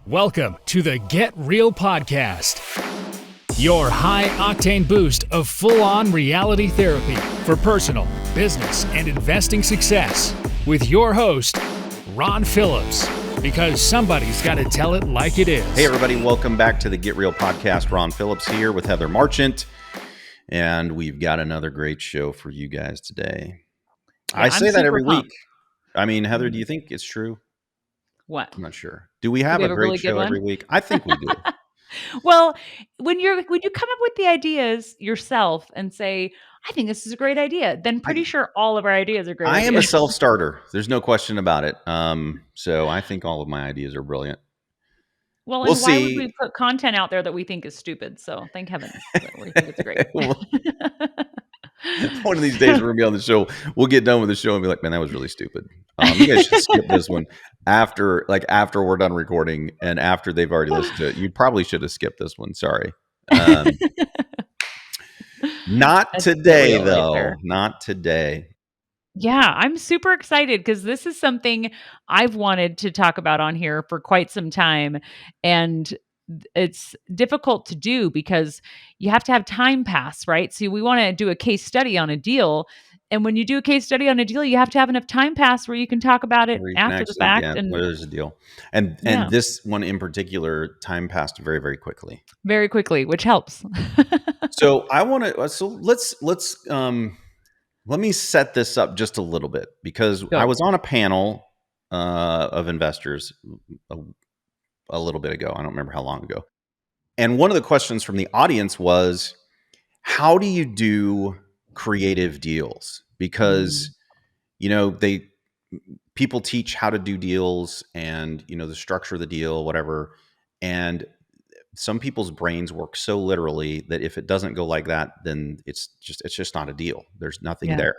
Welcome to the Get Real Podcast, your high-octane boost of full-on reality therapy for personal, business, and investing success with your host, Ron Phillips, because somebody's got to tell it like it is. Hey, everybody. Welcome back to the Get Real Podcast. Ron Phillips here with Heather Marchant, and we've got another great show for you guys today. Yeah, I say that every pumped. week. I mean, Heather, do you think it's true? What? I'm not sure. Do we have a great really show good every one? week? I think we do. Well, when you come up with the ideas yourself and say, I think this is a great idea, then pretty sure all of our ideas are great I ideas. am a self-starter. There's no question about it. So I think all of my ideas are brilliant. Well, We'll and why would see. we put content out there that we think is stupid? So thank heavens that we think it's great. One of these days we're gonna be on the show. We'll get done with the show and be like, man, that was really stupid. You guys should skip this one after we're done recording and after they've already listened to it. You probably should have skipped this one. Sorry. Not That's today, right though. there. Not today. Yeah, I'm super excited because this is something I've wanted to talk about on here for quite some time. And it's difficult to do because you have to have time pass, right? So we want to do a case study on a deal. And when you do a case study on a deal, you have to have enough time pass where you can talk about it Where you can after the actually, fact. yeah, And there's the deal. And yeah, this one in particular, time passed very, very quickly. very quickly, which helps. So I want to. So let's let me set this up just a little bit because Go. I was on a panel of investors a little bit ago. I don't remember how long ago. And one of the questions from the audience was, how do you do creative deals? Because, you know, people teach how to do deals and, you know, the structure of the deal, whatever. And some people's brains work so literally that if it doesn't go like that, then it's just not a deal. There's nothing there.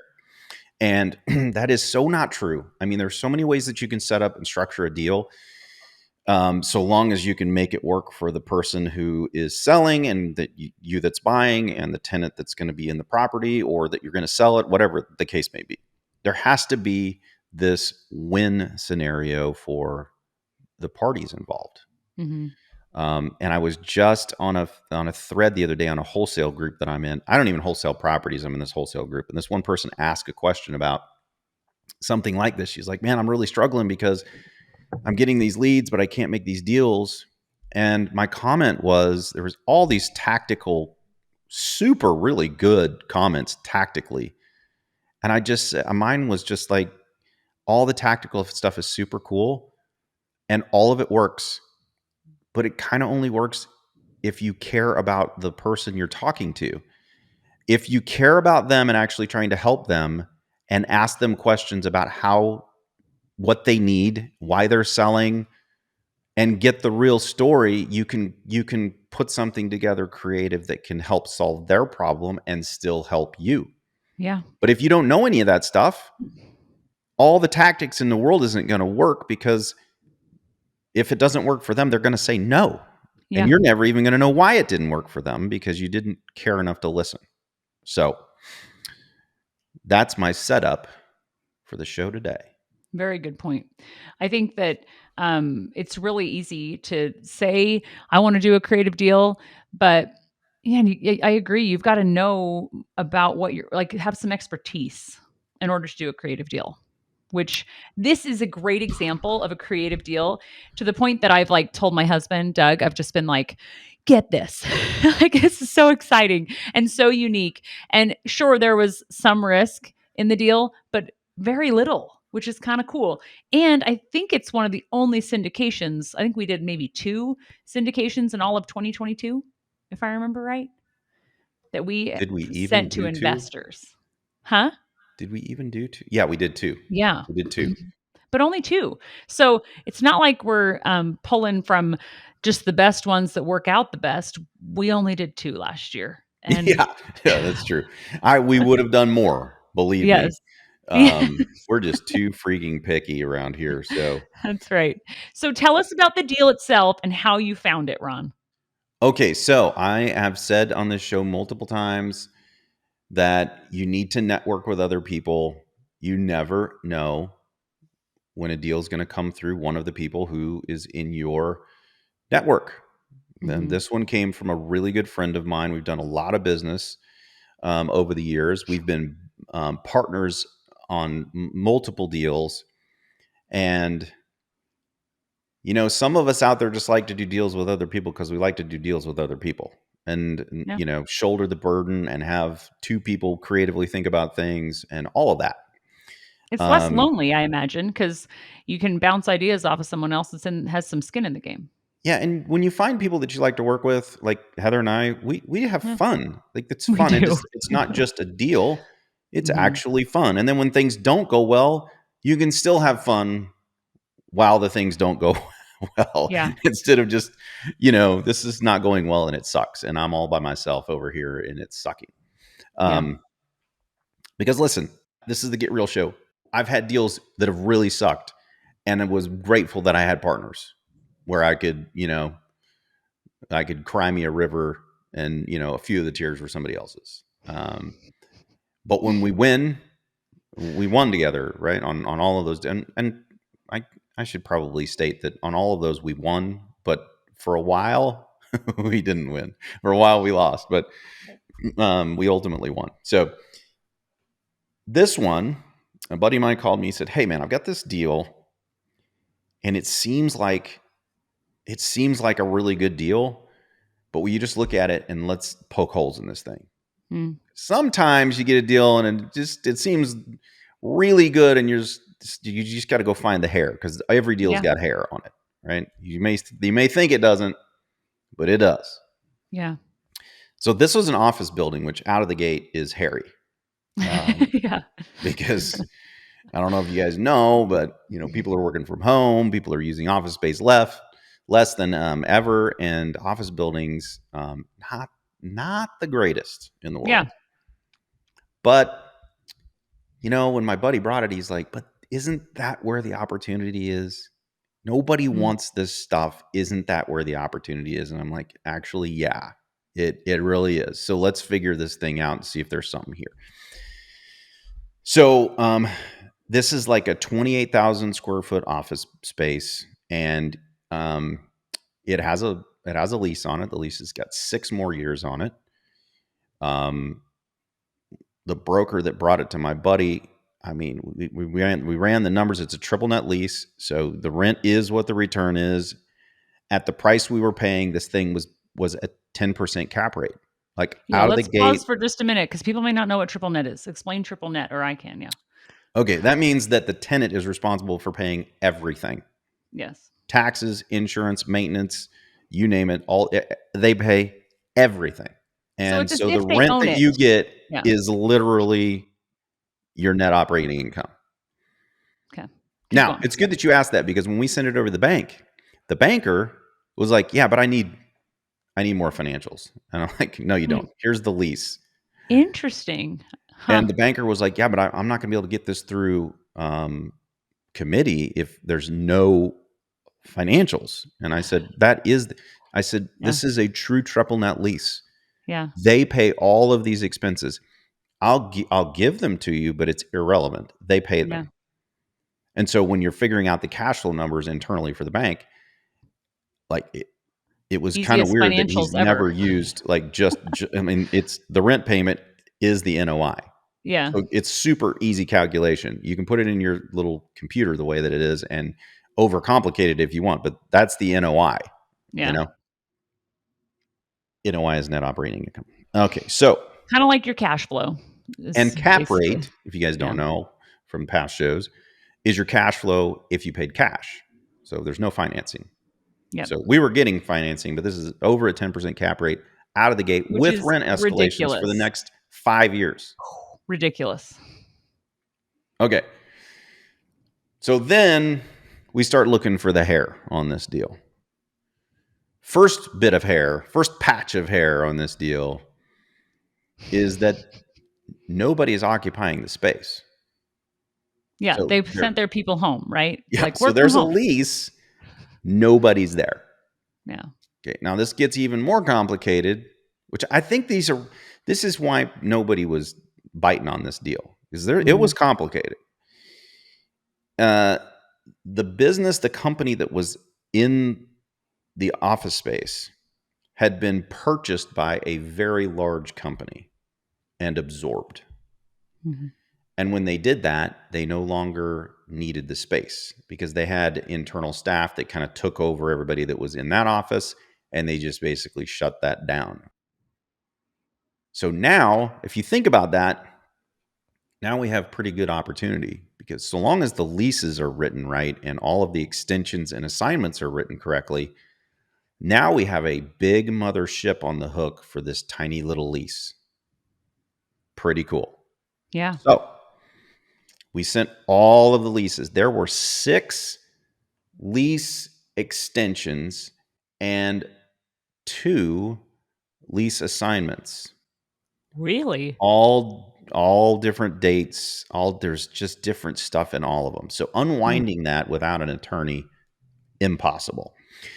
And that is so not true. I mean, there's so many ways that you can set up and structure a deal. So long as you can make it work for the person who is selling and that you that's buying and the tenant that's going to be in the property or that you're going to sell it, whatever the case may be. There has to be this win scenario for the parties involved. Mm-hmm. And I was just on a thread the other day on a wholesale group that I'm in. I don't even wholesale properties. I'm in this wholesale group. And this one person asked a question about something like this. She's like, man, I'm really struggling because I'm getting these leads, but I can't make these deals. And my comment was, there was all these tactical, super, really good comments tactically. And mine was just like, all the tactical stuff is super cool and all of it works, but it kind of only works if you care about the person you're talking to. If you care about them and actually trying to help them and ask them questions about what they need, why they're selling, and get the real story, you can put something together creative that can help solve their problem and still help you. Yeah. But if you don't know any of that stuff, all the tactics in the world isn't going to work, because if it doesn't work for them, they're going to say no. Yeah. And you're never even going to know why it didn't work for them because you didn't care enough to listen. So that's my setup for the show today. Very good point. I think that it's really easy to say, I want to do a creative deal, but yeah, I agree. You've got to know about what you're like, have some expertise in order to do a creative deal, which this is a great example of a creative deal, to the point that I've like told my husband, Doug, I've just been like, get this. Like, this is so exciting and so unique. And sure, there was some risk in the deal, but very little, which is kind of cool. And I think it's one of the only syndications. I think we did maybe 2 syndications in all of 2022, if I remember right, that we sent to investors. Huh? Did we even do 2? Yeah, we did 2. Yeah. We did 2. But only 2. So it's not like we're pulling from just the best ones that work out the best. We only did 2 last year. And yeah, that's true. We would have done more, believe me. We're just too freaking picky around here. So that's right. So tell us about the deal itself and how you found it, Ron. Okay, so I have said on this show multiple times that you need to network with other people. You never know when a deal is going to come through one of the people who is in your Network. And Mm-hmm. this one came from a really good friend of mine. We've done a lot of business over the years. We've been partners on multiple deals. And, some of us out there just like to do deals with other people because we like to do deals with other people and, Yeah. shoulder the burden and have two people creatively think about things and all of that. It's less Um, lonely, I imagine, because you can bounce ideas off of someone else has some skin in the game. Yeah, and when you find people that you like to work with, like Heather and I, we have Yeah, fun. Like it's we fun, and do. it's not just a deal; it's Mhm. actually fun. And then when things don't go well, you can still have fun while the things don't go well, Yeah, instead of just, this is not going well and it sucks, and I'm all by myself over here and it's sucking. yeah. Um, because listen, this is the Get Real show. I've had deals that have really sucked, and I was grateful that I had partners where I could cry me a river, and a few of the tears were somebody else's. But when we won together, right? On all of those, and I I should probably state that on all of those we won, but for a while we didn't win. For a while we lost, but we ultimately won. So this one, a buddy of mine called me. He said, "Hey man, I've got this deal, and it seems like a really good deal. But will you just look at it and let's poke holes in this thing?" Mm, Sometimes you get a deal and it seems really good, and you just got to go find the hair, because every deal's yeah, got hair on it, right? You may think it doesn't, but it does. yeah. So this was an office building, which out of the gate is hairy, Yeah. because I don't know if you guys know, but people are working from home, people are using office space less than ever, and office buildings, not the greatest in the world. Yeah. But when my buddy brought it, he's like, "But isn't that where the opportunity is? Nobody Mm, wants this stuff. Isn't that where the opportunity is?" And I'm like, "Actually, yeah, it really is. So let's figure this thing out and see if there's something here." So this is like a 28,000 square foot office space, and um, it has a lease on it. The lease has got 6 more years on it. Um, the broker that brought it to my buddy, I mean, we ran the numbers. It's a triple net lease, so the rent is what the return is. At the price we were paying, this thing was a 10% cap rate, like yeah, out of the let's pause gate. for just a minute because people may not know what triple net is. Explain triple net, or I can, yeah. Okay, that means that the tenant is responsible for paying everything: Yes. taxes, insurance, maintenance, you name it. They pay everything, So and it's as so the if they rent own that it. you get Yeah. is literally your net operating income. Okay. Keep Now, going. it's good that you asked that, because when we sent it over to the bank, the banker was like, "Yeah, but I need more financials." And I'm like, "No, you Hmm. don't. Here's the lease." Interesting. Huh. And the banker was like, "Yeah, but I'm not going to be able to get this through committee if there's no financials." And I said, Yeah. "This is a true triple net lease. Yeah. They pay all of these expenses. I'll give them to you, but it's irrelevant. They pay Yeah. them." And so when you're figuring out the cash flow numbers internally for the bank, like it was kind of Easiest weird that he's financials ever. never used, like, I mean, it's the rent payment is the NOI. Yeah. So it's super easy calculation. You can put it in your little computer the way that it is and overcomplicate it if you want, but that's the NOI, you Yeah. know? NOI is net operating income. Okay, so, Kind of like your cash flow and is cap basically. rate, if you guys Yeah. don't know from past shows, is your cash flow if you paid cash. So there's no financing. Yep. So we were getting financing, but this is over a 10% cap rate out of the gate Which with is rent escalations for the ridiculous. next 5 years. Ridiculous. Okay. So then we start looking for the hair on this deal. First patch of hair on this deal is that nobody is occupying the space. Yeah. So They've sent their people home, right? yeah, Like so work from there's a home. lease, nobody's there. Yeah. Okay, now this gets even more complicated, which I think this is why nobody was biting on this deal, because it Hmm. was complicated. Uh, the company that was in the office space had been purchased by a very large company and absorbed. Mhm. And when they did that, they no longer needed the space because they had internal staff that kind of took over everybody that was in that office, and they just basically shut that down. So now, if you think about that, now we have pretty good opportunity because so long as the leases are written right and all of the extensions and assignments are written correctly, now we have a big mothership on the hook for this tiny little lease. Pretty cool. Yeah. So we sent all of the leases. There were 6 lease extensions and 2 lease assignments. Really? All different dates, there's just different stuff in all of them. So Mm. unwinding that without an attorney, impossible.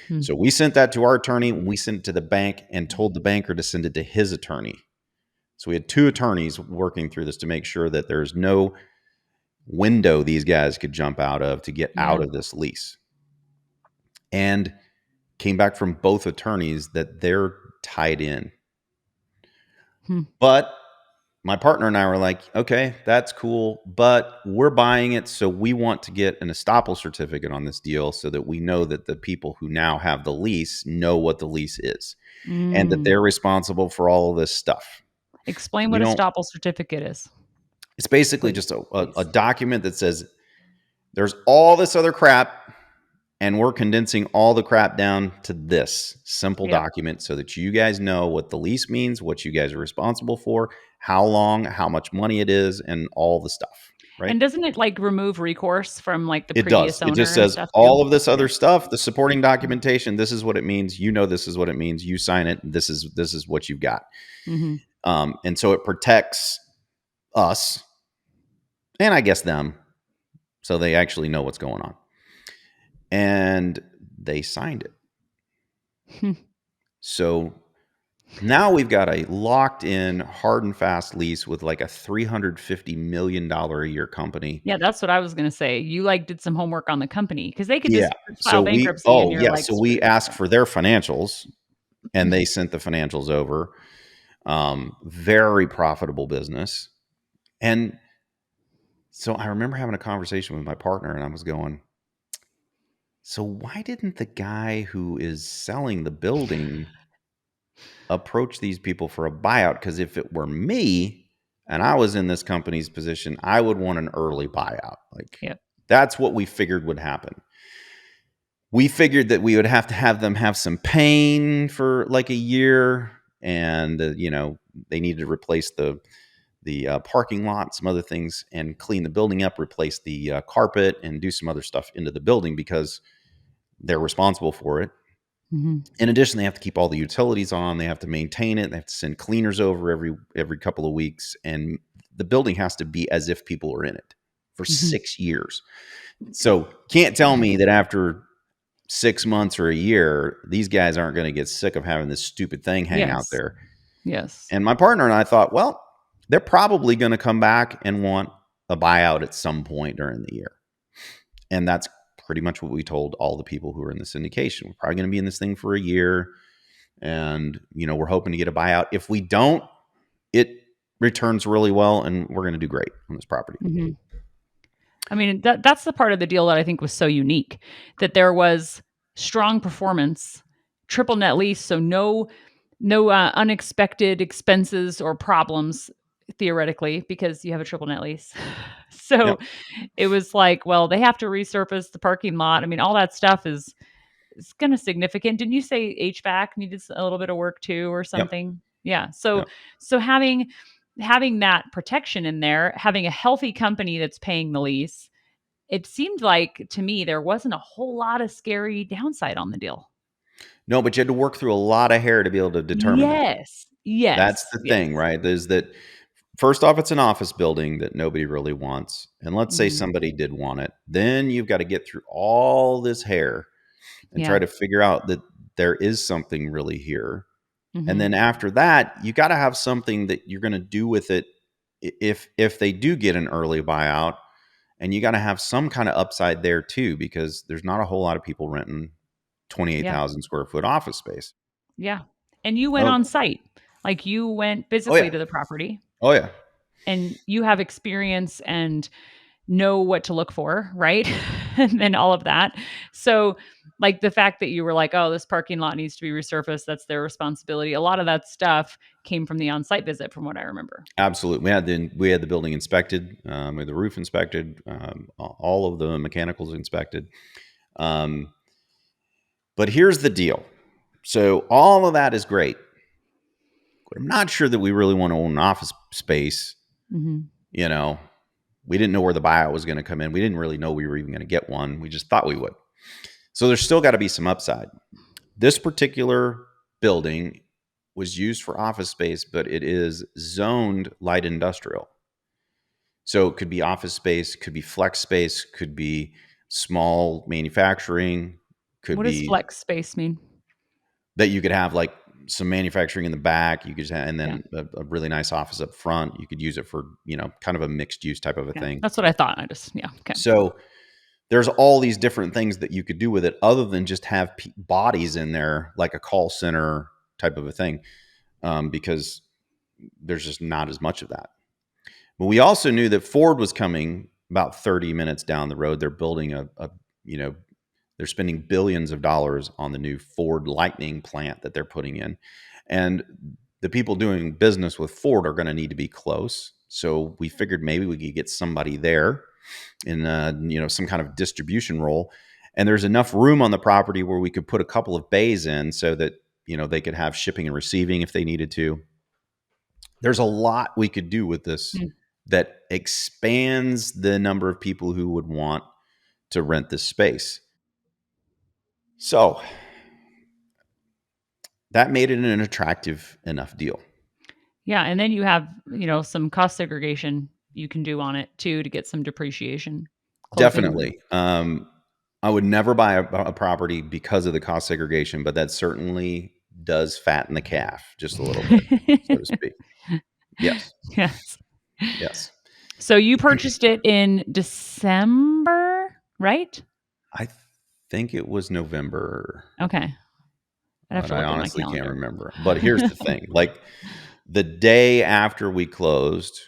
Hmm. So we sent that to our attorney, we sent it to the bank and told the banker to send it to his attorney. So we had 2 attorneys working through this to make sure that there's no window these guys could jump out of to get Yeah. out of this lease. And came back from both attorneys that they're tied in. Hmm. But my partner and I were like, okay, that's cool, but we're buying it. So we want to get an estoppel certificate on this deal so that we know that the people who now have the lease know what the lease is and that Mm. they're responsible for all of this stuff. Explain We what a don't, estoppel certificate is, it's basically please. just a Please. document that says there's all this other crap and we're condensing all the crap down to this simple Yep. document so that you guys know what the lease means, what you guys are responsible for, how long, how much money it is, and all the stuff, right? And doesn't it like remove recourse from like the It does. previous It just owner and says stuff too? all of this Yeah. other stuff, the supporting documentation, this is what it means. You know this is what it means. You sign it, and this is what you've got. Hmm. And so it protects us and I guess them so they actually know what's going on. And they signed it. So now we've got a locked in, hard and fast lease with like a $350 million a year company. Yeah, that's what I was gonna say. You like did some homework on the company because they could Yeah. just file bankruptcy and you're like So we screwed. asked Yeah. for their financials and they sent the financials over. Very profitable business. And so I remember having a conversation with my partner and I was going, so why didn't the guy who is selling the building approach these people for a buyout? Because if it were me and I was in this company's position, I would want an early buyout. Like Yep. that's what we figured would happen. We figured that we would have to have them have some pain for like a year, and they needed to replace the parking lot, some other things, and clean the building up, replace the carpet, and do some other stuff into the building because they're responsible for it. Hmm. In addition, they have to keep all the utilities on. They have to maintain it. They have to send cleaners over every couple of weeks, and the building has to be as if people are in it for Hmm. 6 years. So can't tell me that after 6 months or a year, these guys aren't going to get sick of having this stupid thing hang out Yes. there. Yes. And my partner and I thought, well, they're probably going to come back and want a buyout at some point during the year. And that's pretty much what we told all the people who are in the syndication. We're probably going to be in this thing for a year. And, we're hoping to get a buyout. If we don't, it returns really well and we're going to do great on this property. Hmm. I mean, that's the part of the deal that I think was so unique, that there was strong performance, triple net lease, so no unexpected expenses or problems theoretically because you have a triple net lease. So Yep. it was like, well, they have to resurface the parking lot. I mean, all that stuff is kind of significant. Didn't you say HVAC needed a little bit of work too or Yep. something? Yeah. So Yep. so having that protection in there, having a healthy company that's paying the lease, it seemed like to me there wasn't a whole lot of scary downside on the deal. No, but you had to work through a lot of hair to be able to determine that. Yes. That's Yes. the thing, Yes. right? Is that first off, it's an office building that nobody really wants. And let's say Mhm. somebody did want it. Then you've got to get through all this hair and try Yeah. to figure out that there is something really here. And Mhm. then after that, you got to have something that you're going to do with it if they do get an early buyout. And you got to have some kind of upside there too, because there's not a whole lot of people renting Yeah. 28,000 square foot office space. Yeah. And you went Oh, on site. Like you went oh physically yeah. to the property Oh yeah. and you have experience and know what to look for, right? And all of that. So, like the fact that you were like, "Oh, this parking lot needs to be resurfaced, that's their responsibility." A lot of that stuff came from the on-site visit from what I remember. Absolutely. We had the building inspected, we had the roof inspected, all of the mechanicals inspected. Um, but here's the deal. So all of that is great. But I'm not sure that we really want to own an office space. Mhm. You know, we didn't know where the buyout was going to come in. We didn't really know we were even going to get one. We just thought we would. So there's still got to be some upside. This particular building was used for office space, but it is zoned light industrial. So it could be office space, could be flex space, could be small manufacturing, could What does be flex space mean? that you could have like some manufacturing in the back. You could just have, and Yeah. then a really nice office up front. You could use it for, kind of a mixed use type of a Yeah. thing. That's what I thought. I just yeah, okay. So there's all these different things that you could do with it other than just have bodies in there like a call center type of a thing, because there's just not as much of that. But we also knew that Ford was coming about 30 minutes down the road. They're building they're spending billions of dollars on the new Ford Lightning plant that they're putting in. And the people doing business with Ford are going to need to be close. So we figured maybe we could get somebody there in some kind of distribution role. And there's enough room on the property where we could put a couple of bays in so that they could have shipping and receiving if they needed to. There's a lot we could do with this Mm. that expands the number of people who would want to rent this space. So that made it an attractive enough deal. Yeah, and then you have, some cost segregation you can do on it too to get some depreciation. Closing. Definitely. I would never buy a property because of the cost segregation, but that certainly does fatten the calf just a little bit, so to speak. Yes. Yes. Yes. So you purchased it in December, right? I think it was November, Okay. I'd have but to I look at my honestly can't calendar. remember. But here's the thing. Like the day after we closed,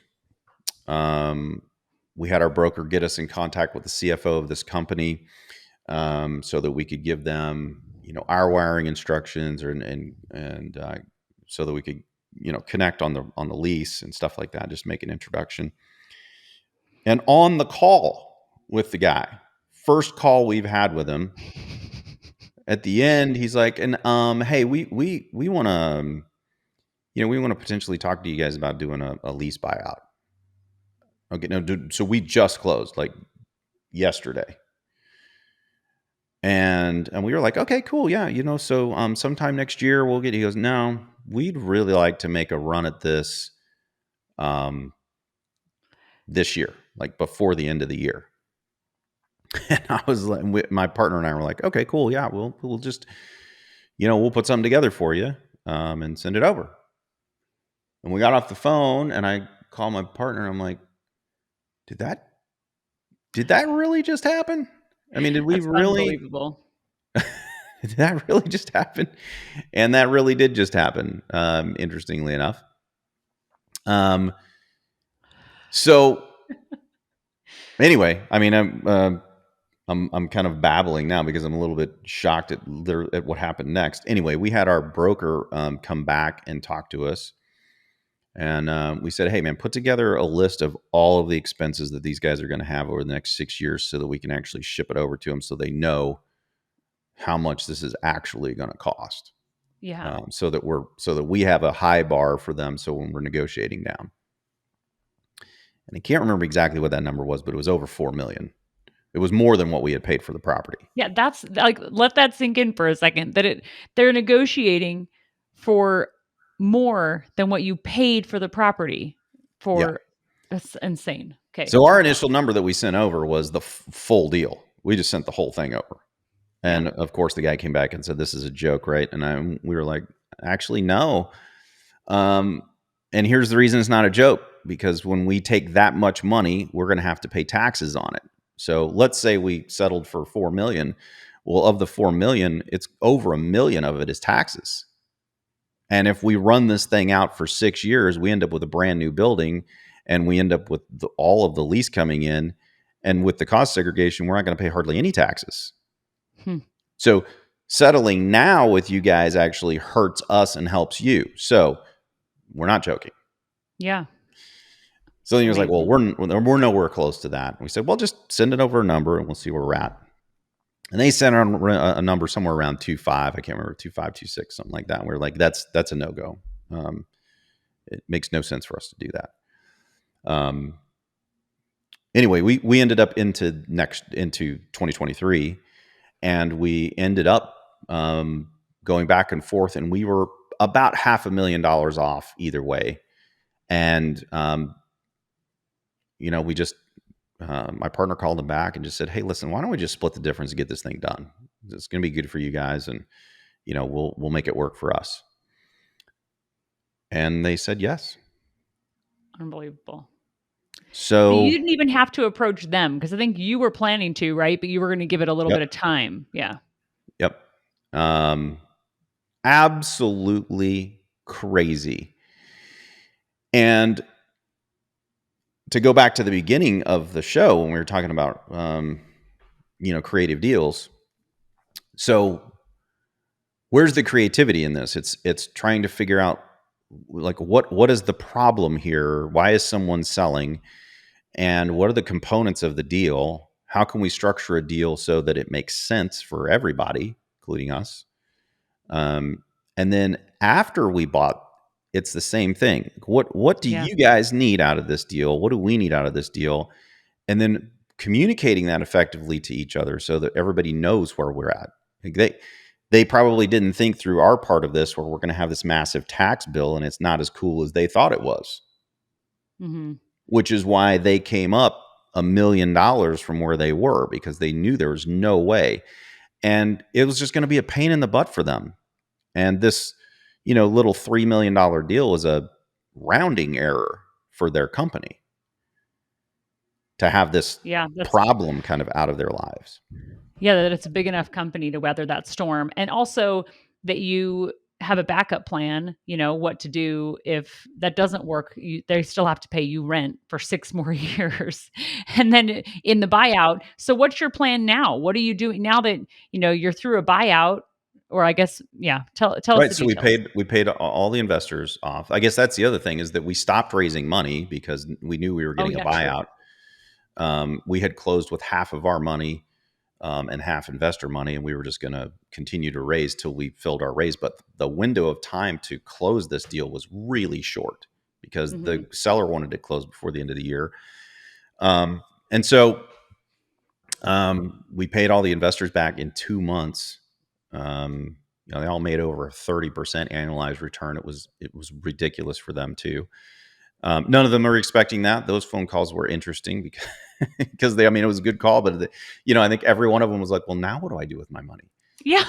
we had our broker get us in contact with the CFO of this company, so that we could give them, our wiring instructions, and so that we could, connect on the lease and stuff like that. Just make an introduction. And on the call with the guy, first call we've had with him, at the end, he's like, "And hey, we want to, we want to potentially talk to you guys about doing a lease buyout." Okay, no, dude, so we just closed like yesterday. And we were like, okay, cool. Yeah. So sometime next year we'll get, he goes, no, we'd really like to make a run at this um, this year, like before the end of the year. And I was like, my partner and I were like, okay, cool. Yeah. We'll just, we'll put something together for you and send it over. And we got off the phone and I called my partner. I'm like, did that really just happen? I mean, did we That's really, unbelievable. did that really just happen? And that really did just happen, interestingly enough. So anyway, I mean, I'm kind of babbling now because I'm a little bit shocked at what happened next. Anyway, we had our broker come back and talk to us, and we said, "Hey, man, put together a list of all of the expenses that these guys are going to have over the next 6 years, so that we can actually ship it over to them, so they know how much this is actually going to cost." Yeah. So that we have a high bar for them. So when we're negotiating down, and I can't remember exactly what that number was, but it was over 4 million. It was more than what we had paid for the property. Yeah, that's like let that sink in for a second that they're negotiating for more than what you paid for the property Yeah. for that's insane. Okay, So our keep going. initial number that we sent over was the full deal. We just sent the whole thing over. Yeah. And of course, the guy came back and said, "This is a joke, right?" And we were like, "Actually, no." And here's the reason it's not a joke: because when we take that much money, we're going to have to pay taxes on it. So let's say we settled for 4 million. Well, of the 4 million, it's over 1 million of it is taxes. And if we run this thing out for 6 years, we end up with a brand new building, and we end up with all of the lease coming in. And with the cost segregation, we're not going to pay hardly any taxes. Hmm. So settling now with you guys actually hurts us and helps you. So we're not joking. Yeah. So he was like, well, Amazing. we're nowhere close to that. And we said, well, just send it over a number and we'll see where we're at. And they sent on a number somewhere around 2.5. I can't remember, 2.5, 2.6, something like that. And we're like, that's a no-go. It makes no sense for us to do that. Anyway, we ended up into 2023, and we ended up going back and forth, and we were about $500,000 off either way. And we just my partner called him back and just said, hey, listen, why don't we just split the difference and get this thing done? It's going to be good for you guys, and we'll make it work for us. And they said yes. Unbelievable. So But you didn't even have to approach them, because I think you were planning to, right? But you were going to give it a little bit of time. Yeah. Yep. Absolutely crazy. And to go back to the beginning of the show when we were talking about creative deals. So where's the creativity in this? It's trying to figure out, like, what is the problem here? Why is someone selling? And what are the components of the deal? How can we structure a deal so that it makes sense for everybody, including us? And then after we bought, it's the same thing. What do you guys need out of this deal? What do we need out of this deal? And then communicating that effectively to each other so that everybody knows where we're at. Like they probably didn't think through our part of this, where we're going to have this massive tax bill and it's not as cool as they thought it was. Mm-hmm. Which is why they came up $1 million from where they were, because they knew there was no way. And it was just going to be a pain in the butt for them. And this, little $3 million deal was a rounding error for their company to have this problem kind of out of their lives. Yeah, that it's a big enough company to weather that storm. And also that you have a backup plan, what to do if that doesn't work. They still have to pay you rent for 6 more years. And then in the buyout. So what's your plan now? What are you doing now that, you're through a buyout? Or I guess, tell us the details. So we paid all the investors off. I guess that's the other thing, is that we stopped raising money because we knew we were getting a buyout. We had closed with half of our money and half investor money, and we were just going to continue to raise till we filled our raise. But the window of time to close this deal was really short, because the seller wanted to close before the end of the year. And so we paid all the investors back in 2 months. They all made over a 30% annualized return. It was ridiculous for them too. None of them are expecting that. Those phone calls were interesting because it was a good call, but I think every one of them was like, well, now what do I do with my money? Yeah.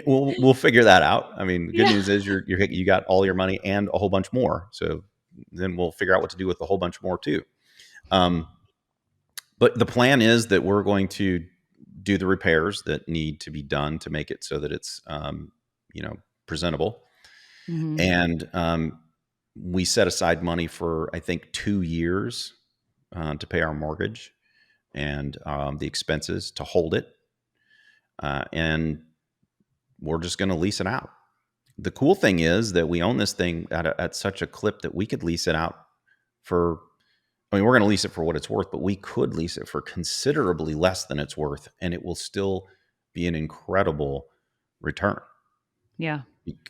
We'll figure that out. The good news is you got all your money and a whole bunch more. So then we'll figure out what to do with a whole bunch more too. But the plan is that we're going to do the repairs that need to be done to make it so that it's, presentable. Mm-hmm. And we set aside money for, I think, 2 years to pay our mortgage and the expenses to hold it. And we're just going to lease it out. The cool thing is that we own this thing at such a clip that we could lease it out for, we're going to lease it for what it's worth, but we could lease it for considerably less than it's worth, and it will still be an incredible return. Yeah.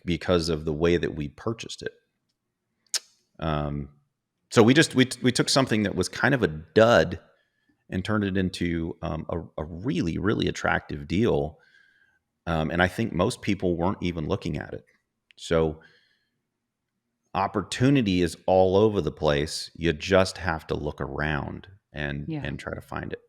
Because of the way that we purchased it. So we took something that was kind of a dud and turned it into a really, really attractive deal. And I think most people weren't even looking at it. So opportunity is all over the place. You just have to look around and try to find it.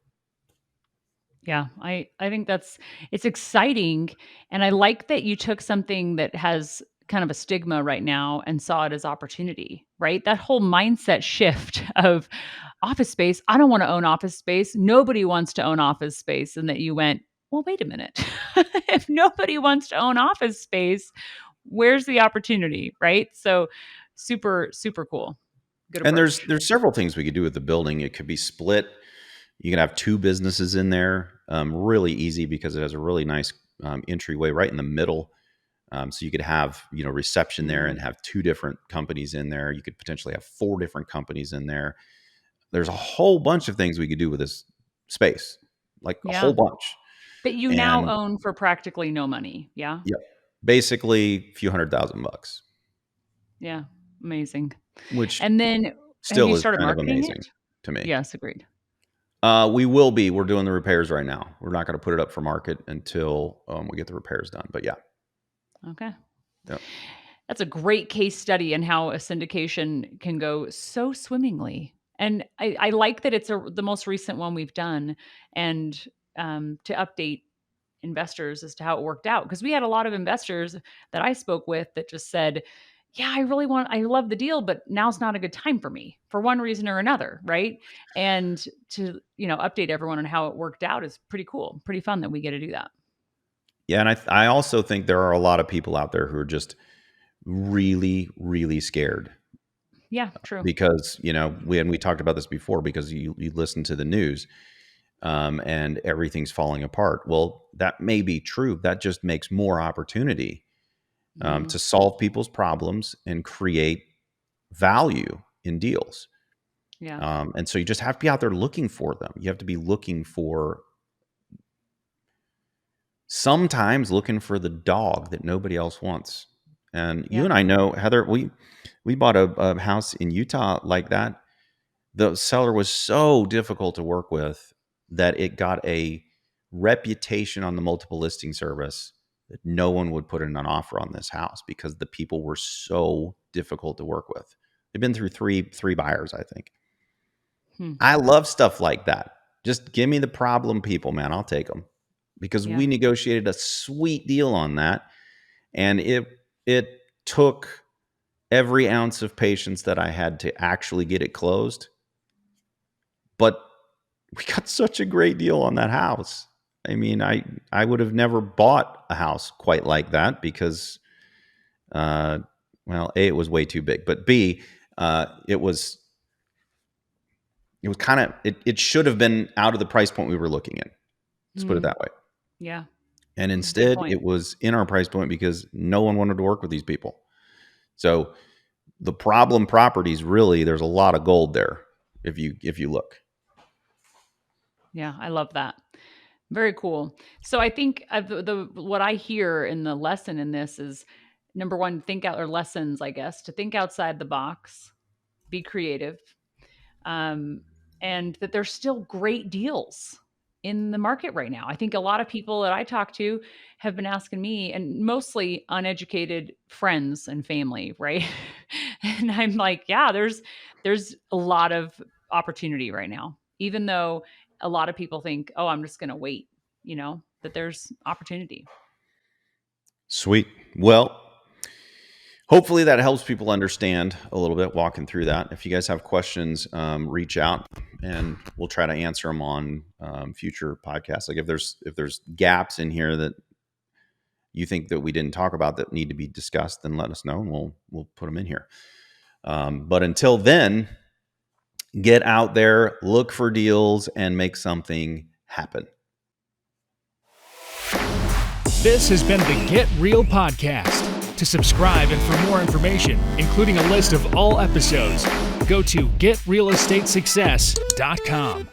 Yeah, I think it's exciting. And I like that you took something that has kind of a stigma right now and saw it as opportunity, right? That whole mindset shift of office space. I don't want to own office space. Nobody wants to own office space. And that you went, well, wait a minute. If nobody wants to own office space, where's the opportunity, right? So super, super cool. Good And approach. there's several things we could do with the building. It could be split. You can have two businesses in there, really easy because it has a really nice entryway right in the middle. So you could have, reception there and have two different companies in there. You could potentially have four different companies in there. There's a whole bunch of things we could do with this space, like a whole Yeah. bunch. That you now And own for practically no money. Yeah. yep, basically a few $100,000, Yeah. Amazing. which And then have you still is started kind of marketing amazing it? to me. Yes, agreed. We will be. We're doing the repairs right now. We're not going to put it up for market until we get the repairs done. But yeah, Okay. yep. That's a great case study in how a syndication can go so swimmingly. And I like that it's the most recent one we've done, and to update investors as to how it worked out. Because we had a lot of investors that I spoke with that just said, yeah, I love the deal, but now's not a good time for me for one reason or another. Right. And to, update everyone on how it worked out is pretty cool, pretty fun that we get to do that. Yeah, and I also think there are a lot of people out there who are just really, really scared Yeah, true. because we talked about this before because you listen to the news and everything's falling apart. Well, that may be true. That just makes more opportunity Mhm. to solve people's problems and create value in deals. Yeah. And so you just have to be out there looking for them. You have to be sometimes looking for the dog that nobody else wants. And you Yeah. and I know, Heather, we bought a house in Utah like that. The seller was so difficult to work with that it got a reputation on the multiple listing service that no one would put in an offer on this house because the people were so difficult to work with. They've been through three buyers, I think. Hmm. I love stuff like that. Just give me the problem people, man. I'll take them because Yeah. we negotiated a sweet deal on that, and it took every ounce of patience that I had to actually get it closed. But we got such a great deal on that house. I mean, I would have never bought a house quite like that because, well, A, it was way too big, but B, it was kind of it should have been out of the price point we were looking at. Let's put it Hmm. that way. Yeah. And Good instead, point. it was in our price point because no one wanted to work with these people. So the problem properties, really, there's a lot of gold there if you look. Yeah, I love that. Very cool. So I think the what I hear in the lesson in this is number one, lessons, I guess, to think outside the box, be creative, um, and that there's still great deals in the market right now. I think a lot of people that I talk to have been asking me, and mostly uneducated friends and family, right? And I'm like, yeah, there's a lot of opportunity right now, even though a lot of people think, oh, I'm just going to wait, that there's opportunity. Sweet. Well, hopefully that helps people understand a little bit walking through that. If you guys have questions, reach out and we'll try to answer them on future podcasts. Like if there's gaps in here that you think that we didn't talk about that need to be discussed, then let us know and we'll put them in here. But until then, get out there, look for deals, and make something happen. This has been the Get Real Podcast. To subscribe and for more information, including a list of all episodes, go to getrealestatesuccess.com.